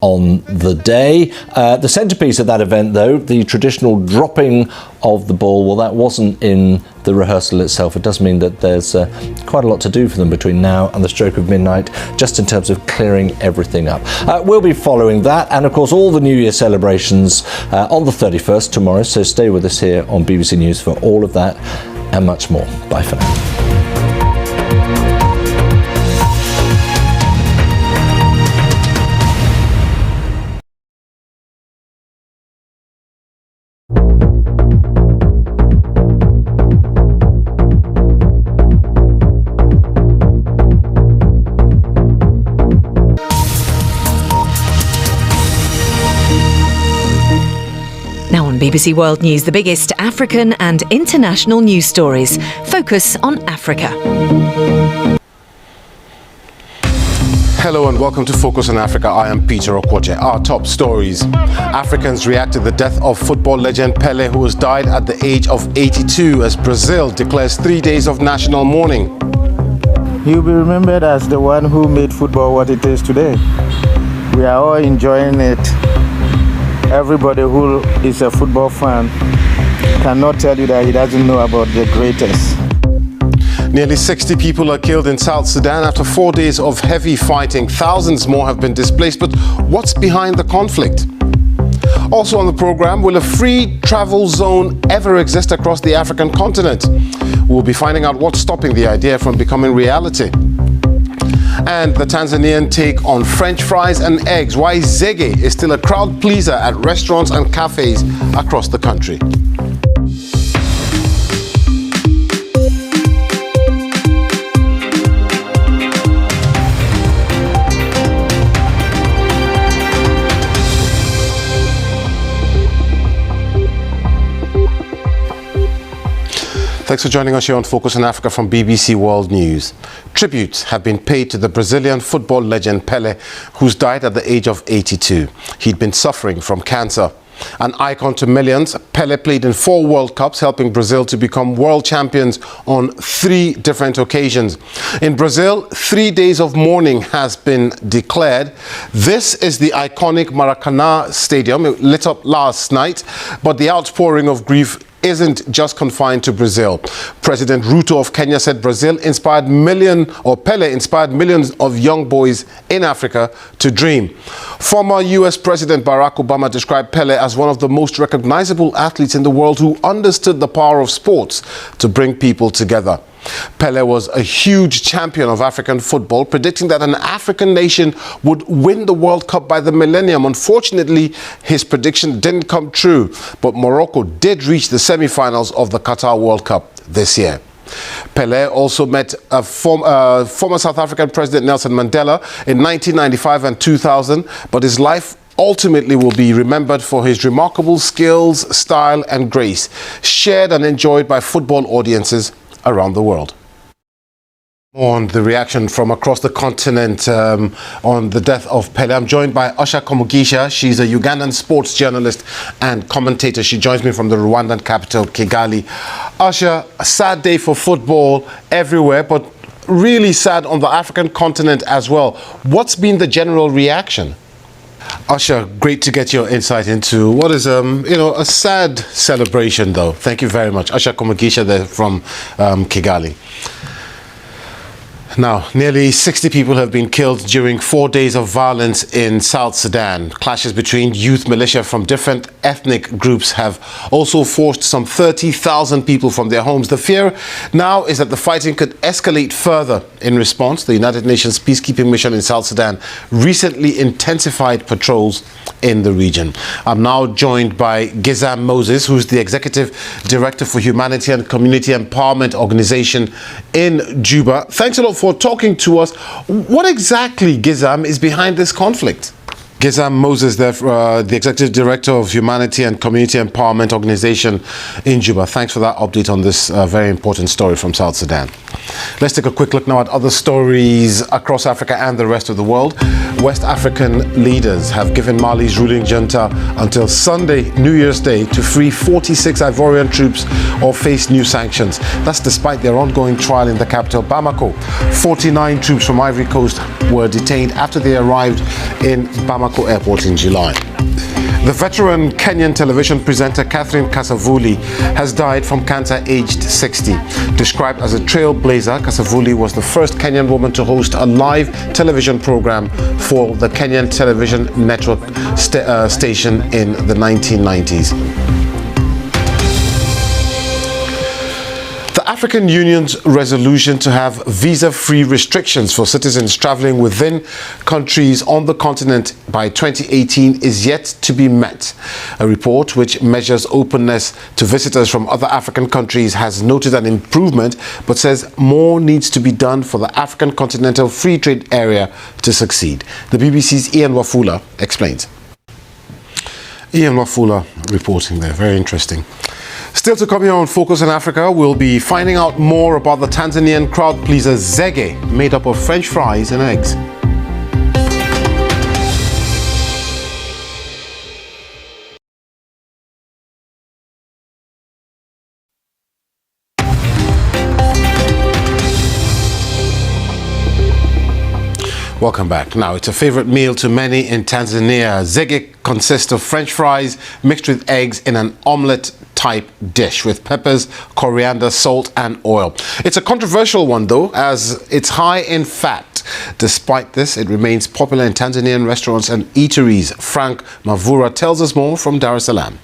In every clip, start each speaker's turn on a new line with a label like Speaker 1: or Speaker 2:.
Speaker 1: on the day. The centrepiece of that event, though, the traditional dropping of the ball, well, that wasn't in the rehearsal itself. It does mean that there's quite a lot to do for them between now and the stroke of midnight, just in terms of clearing everything up. We'll be following that, and of course all the New Year celebrations on the 31st tomorrow, so stay with us here on BBC News for all of that and much more. Bye for now.
Speaker 2: Now on BBC World News, the biggest African and international news stories focus on Africa.
Speaker 3: Hello and welcome to Focus on Africa. I am Peter Okwoche. Our top stories. Africans react to the death of football legend Pele, who has died at the age of 82, as Brazil declares 3 days of national mourning.
Speaker 4: He'll be remembered as the one who made football what it is today. We are all enjoying it. Everybody who is a football fan cannot tell you that he doesn't know about the greatest.
Speaker 3: Nearly 60 people are killed in South Sudan after 4 days of heavy fighting. Thousands more have been displaced, but what's behind the conflict? Also on the program, will a free travel zone ever exist across the African continent? We'll be finding out what's stopping the idea from becoming reality. And the Tanzanian take on French fries and eggs. Why Zege is still a crowd pleaser at restaurants and cafes across the country. Thanks for joining us here on Focus on Africa from BBC World News. Tributes have been paid to the Brazilian football legend Pele, who's died at the age of 82. He'd been suffering from cancer. An icon to millions, Pele played in 4 World Cups, helping Brazil to become world champions on 3 different occasions. In Brazil, 3 days of mourning has been declared. This is the iconic Maracanã Stadium. It lit up last night, but the outpouring of grief isn't just confined to Brazil. President Ruto of Kenya said Pele inspired millions of young boys in Africa to dream. Former US President Barack Obama described Pele as one of the most recognizable athletes in the world who understood the power of sports to bring people together. Pele was a huge champion of African football, predicting that an African nation would win the World Cup by the millennium. Unfortunately, his prediction didn't come true, but Morocco did reach the semi-finals of the Qatar World Cup this year. Pele also met former South African President Nelson Mandela in 1995 and 2000, but his life ultimately will be remembered for his remarkable skills, style and grace, shared and enjoyed by football audiences around the world. On the reaction from across the continent on the death of Pele, I'm joined by Asha Komugisha. She's a Ugandan sports journalist and commentator. She joins me from the Rwandan capital, Kigali. Asha, a sad day for football everywhere, but really sad on the African continent as well. What's been the general reaction? Asha, great to get your insight into what is, a sad celebration, though. Thank you very much. Asha Komugisha there from Kigali. Now, nearly 60 people have been killed during 4 days of violence in South Sudan. Clashes between youth militia from different ethnic groups have also forced some 30,000 people from their homes. The fear now is that the fighting could escalate further. In response, the United Nations peacekeeping mission in South Sudan recently intensified patrols in the region. I'm now joined by Gizam Moses, who's the Executive Director for Humanity and Community Empowerment Organization in Juba. Thanks a lot for talking to us. What exactly, Gizam, is behind this conflict? Gizam Moses, the Executive Director of Humanity and Community Empowerment Organization in Juba. Thanks for that update on this very important story from South Sudan. Let's take a quick look now at other stories across Africa and the rest of the world. West African leaders have given Mali's ruling junta until Sunday, New Year's Day, to free 46 Ivorian troops or face new sanctions. That's despite their ongoing trial in the capital, Bamako. 49 troops from Ivory Coast were detained after they arrived in Bamako Monaco Airport in July. The veteran Kenyan television presenter Catherine Kasavuli has died from cancer aged 60. Described as a trailblazer, Kasavuli was the first Kenyan woman to host a live television program for the Kenyan television network station in the 1990s. The African Union's resolution to have visa-free restrictions for citizens traveling within countries on the continent by 2018 is yet to be met. A report which measures openness to visitors from other African countries has noted an improvement, but says more needs to be done for the African Continental Free Trade Area to succeed. The BBC's Ian Wafula explains. Ian Wafula reporting there. Very interesting. Still to come here on Focus on Africa, we'll be finding out more about the Tanzanian crowd pleaser Zege, made up of French fries and eggs. Welcome back. Now, it's a favorite meal to many in Tanzania. Zege consists of French fries mixed with eggs in an omelette type dish with peppers, coriander, salt and oil. It's a controversial one though, as it's high in fat. Despite this, it remains popular in Tanzanian restaurants and eateries. Frank Mavura tells us more from Dar es Salaam.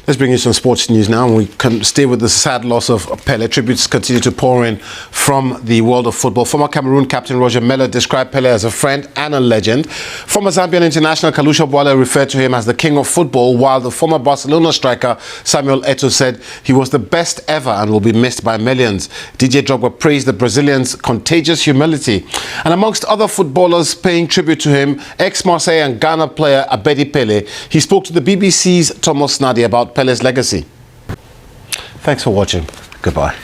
Speaker 3: Let's bring you some sports news now. We can stay with the sad loss of Pele. Tributes continue to pour in from the world of football. Former Cameroon captain Roger Miller described Pele as a friend and a legend. Former Zambian international Kalusha Bwala referred to him as the king of football, while the former Barcelona striker Samuel Eto'o said he was the best ever and will be missed by millions. DJ Drogba praised the Brazilian's contagious humility. And amongst other footballers paying tribute to him, ex-Marseille and Ghana player Abedi Pele, he spoke to the BBC's Thomas Nadi about Pele's legacy. Thanks for watching. Goodbye.